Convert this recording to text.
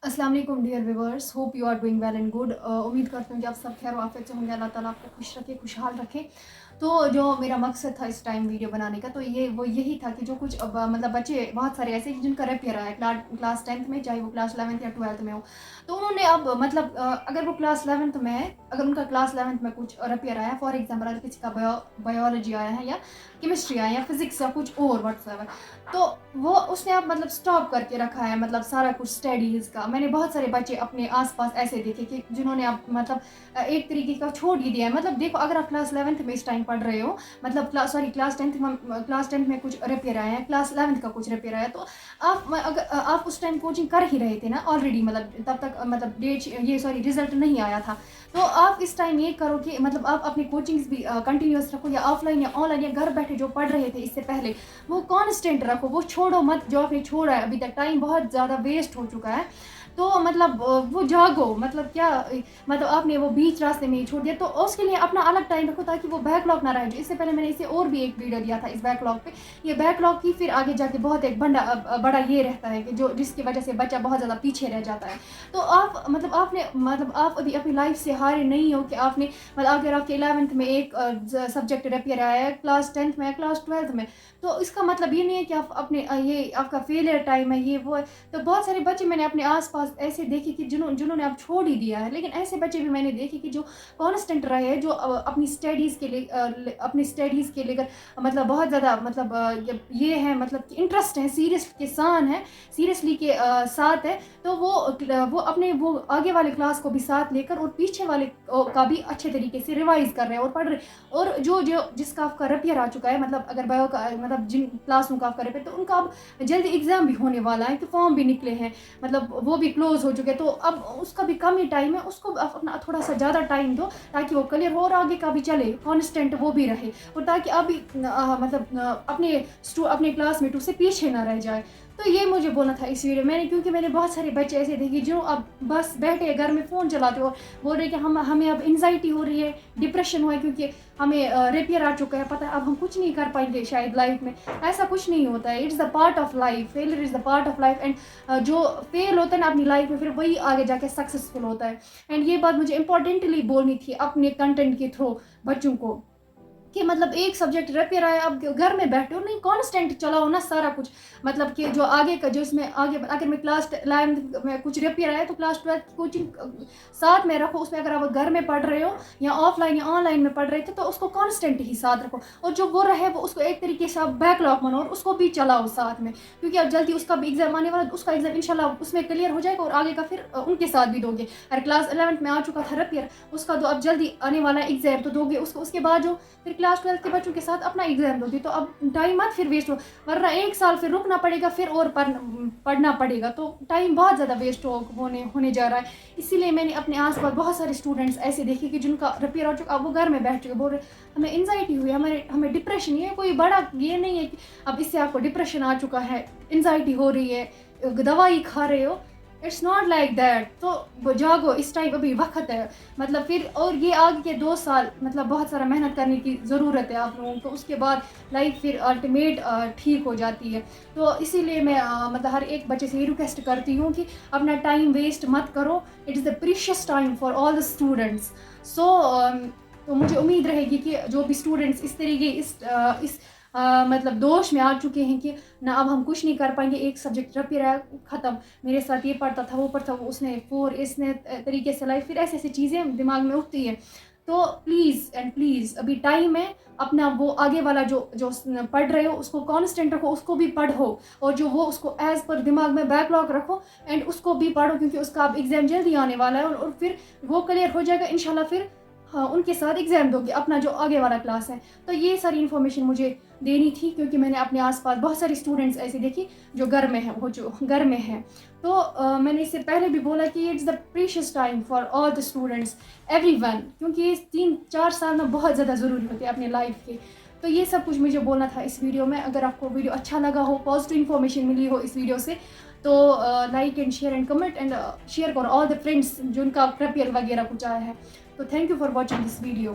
अस्सलाम वालेकुम dear viewers, hope you are doing well and good. उम्मीद करती हूँ कि आप सब खैर आफियत से होंगे। अल्लाह ताला आपको खुश रखे, खुशहाल रखे। तो जो मेरा मकसद था इस टाइम वीडियो बनाने का, तो यही था कि जो कुछ मतलब बच्चे बहुत सारे ऐसे हैं जिनका रैप ईयर है क्लास 10th में, चाहे वो क्लास 11th या 12th में हो। तो उन्होंने अब मतलब अगर वो क्लास 11th में है, अगर उनका क्लास 11th में कुछ रैप ईयर आया, फॉर एग्जाम्पल अगर किसी का बायोलॉजी आया है या केमिस्ट्री आया या फिजिक्स या कुछ और व्हाट्सएवर, तो वो उसने अब मतलब स्टॉप करके रखा है, मतलब सारा कुछ स्टडीज़ का। मैंने बहुत सारे बच्चे अपने आसपास ऐसे देखे कि जिन्होंने अब मतलब एक तरीके का छोड़ ही दिया है। मतलब देखो, अगर आप क्लास 11th में इस टाइम पढ़ रहे हो, मतलब क्लास 10th में कुछ रिपेयर आया है, क्लास 11th का कुछ रिपेयर आया, तो अगर आप उस टाइम कोचिंग कर ही रहे थे ना ऑलरेडी, मतलब तब तक मतलब रिजल्ट नहीं आया था। तो आप इस टाइम ये करो कि मतलब आप अपनी कोचिंग्स भी कंटिन्यूस रखो, या ऑफलाइन या ऑनलाइन या घर बैठे जो पढ़ रहे थे इससे पहले, वो कांस्टेंट रखो, वो छोड़ो मत जो आपने छोड़ा है अभी तक। टाइम बहुत ज़्यादा वेस्ट हो चुका है। तो मतलब वो जागो, मतलब क्या, मतलब आपने वो बीच रास्ते में ही छोड़ दिया, तो उसके लिए अपना अलग टाइम रखो ताकि वो बैकलॉग ना रहे। जो इससे पहले मैंने इसे और भी एक वीडियो दिया था इस बैकलॉग पे। ये बैकलॉग की फिर आगे जाके बहुत एक बड़ा ये रहता है कि जो जिसकी वजह से बच्चा बहुत ज़्यादा पीछे रह जाता है। तो आप मतलब आप अभी अपनी लाइफ से हारे नहीं हो कि आपने मतलब अगर आपके 11th में एक सब्जेक्ट रिपेयर आया है, क्लास 10th में या क्लास 12th में, तो इसका मतलब ये नहीं है कि आप अपने ये आपका फेलियर टाइम है, ये वो है। तो बहुत सारे बच्चे मैंने अपने आसपास ऐसे देखे कि जिन्होंने अब छोड़ ही दिया है, लेकिन ऐसे बच्चे भी मैंने देखे कि जो कांस्टेंट रहे हैं, जो अपनी स्टडीज़ के लिए अपनी स्टडीज़ के लेकर मतलब बहुत ज़्यादा मतलब ये है, मतलब कि इंटरेस्ट है, सीरियस के सान है, सीरियसली के साथ है। तो वो अपने वो आगे वाले क्लास को भी साथ लेकर और पीछे वाले का भी अच्छे तरीके से रिवाइज कर रहे हैं और पढ़ रहे। और जो जो जिसका आपका रपियर आ चुका है, मतलब अगर बायो का मतलब जिन क्लासों का आपका रपियर, तो उनका अब जल्दी एग्जाम भी होने वाला है, तो फॉर्म भी निकले हैं, मतलब वो भी क्लोज हो चुके हैं। तो अब उसका भी कम ही टाइम है, उसको आप अपना थोड़ा सा ज़्यादा टाइम दो ताकि वो क्लियर हो और आगे का भी चले, कॉन्स्टेंट वो भी रहे, और ताकि अभी अपने क्लासमेटों से पीछे ना रह जाए। तो ये मुझे बोलना था इस वीडियो में, क्योंकि मैंने बहुत सारे बच्चे ऐसे देखे जो अब बस बैठे घर में फ़ोन चलाते हो, बोल रहे कि हमें अब एंजाइटी हो रही है, डिप्रेशन हुआ है, क्योंकि हमें रेपियर आ चुका है, पता है अब हम कुछ नहीं कर पाएंगे शायद लाइफ में। ऐसा कुछ नहीं होता है, it's the part of life, failure is the part of life. And जो फेल होता है ना अपनी लाइफ में, फिर वही आगे जाके सक्सेसफुल होता है। एंड ये बात मुझे इंपॉर्टेंटली बोलनी थी अपने कंटेंट के थ्रू बच्चों को, कि मतलब एक सब्जेक्ट रिपेयर आया, अब घर में बैठे हो नहीं, कांस्टेंट चलाओ ना सारा कुछ। मतलब कि जो आगे का जो इसमें आगे अगर मैं क्लास 11th में कुछ रिपेयर आया, तो क्लास 12th की कोचिंग साथ में रखो। उसमें अगर आप घर में पढ़ रहे हो या ऑफलाइन या ऑनलाइन में पढ़ रहे थे, तो उसको कांस्टेंट ही साथ रखो, और जो वो रहे वो उसको एक तरीके से आप बैकलॉग बनाओ और उसको भी चलाओ साथ में, क्योंकि अब जल्दी उसका भी एग्जाम आने वाला, उसका एग्जाम इंशाल्लाह उसमें क्लियर हो जाएगा और आगे का फिर उनके साथ भी दोगे। अगर क्लास 11th में आ चुका था रिपेयर, उसका तो अब जल्दी आने वाला एग्जाम तो दोगे उसको, उसके बाद जो फिर क्लास 12th के बच्चों के साथ अपना एग्जाम दोगे। तो अब टाइम मत फिर वेस्ट हो, वरना एक साल फिर रुकना पड़ेगा, फिर और पढ़ना पड़ेगा, तो टाइम बहुत ज़्यादा वेस्ट होने जा रहा है। इसीलिए मैंने अपने आसपास बहुत सारे स्टूडेंट्स ऐसे देखे कि जिनका रिपेयर हो चुका, अब वो घर में बैठ चुके, बोल रहे हमें एंजाइटी हुई, हमें डिप्रेशन। ये कोई बड़ा ये नहीं है कि अब इससे आपको डिप्रेशन आ चुका है, एंजाइटी हो रही है, दवाई खा रहे हो। It's not like that. तो जागो, इस टाइम अभी वक्त है, मतलब फिर और ये आगे के 2 साल मतलब बहुत सारा मेहनत करने की ज़रूरत है आप लोगों को, उसके बाद लाइफ फिर अल्टीमेट ठीक हो जाती है। तो इसीलिए मैं मतलब हर एक बच्चे से ये रिक्वेस्ट करती हूँ कि अपना टाइम वेस्ट मत करो। It is the precious time for all the students. So तो मुझे उम्मीद रहेगी कि जो भी स्टूडेंट्स इस तरीके इस मतलब दोष में आ चुके हैं कि ना अब हम कुछ नहीं कर पाएंगे, एक सब्जेक्ट रिपेयर है, ख़त्म, मेरे साथ ये पढ़ता था, वो पढ़ता, वो उसने 4 इसने तरीके से लाइफ, फिर ऐसी ऐसी चीज़ें दिमाग में उठती है। तो प्लीज़ एंड प्लीज़ अभी टाइम है, अपना वो आगे वाला जो जो पढ़ रहे हो उसको कांस्टेंट रखो, उसको भी पढ़ो, और जो वो उसको एज पर दिमाग में बैकलॉग रखो एंड उसको भी पढ़ो, क्योंकि उसका अब एग्ज़ाम जल्दी आने वाला है, और फिर वो क्लियर हो जाएगा इंशाल्लाह। फिर हाँ, उनके साथ एग्ज़ाम दोगे अपना जो आगे वाला क्लास है। तो ये सारी इन्फॉर्मेशन मुझे देनी थी, क्योंकि मैंने अपने आसपास बहुत सारी स्टूडेंट्स ऐसे देखी जो घर में हैं, वो जो घर में हैं। तो मैंने इससे पहले भी बोला कि it's the precious time for all the students, everyone, क्योंकि ये 3-4 साल में बहुत ज़्यादा ज़रूरी होते हैं अपने लाइफ के। तो ये सब कुछ मुझे बोलना था इस वीडियो में। अगर आपको वीडियो अच्छा लगा हो, पॉजिटिव इन्फॉर्मेशन मिली हो इस वीडियो से, तो like and share and comment and share करो ऑल द फ्रेंड्स जिनका प्रिपेयर वगैरह कुछ आया है। तो thank you for watching this video.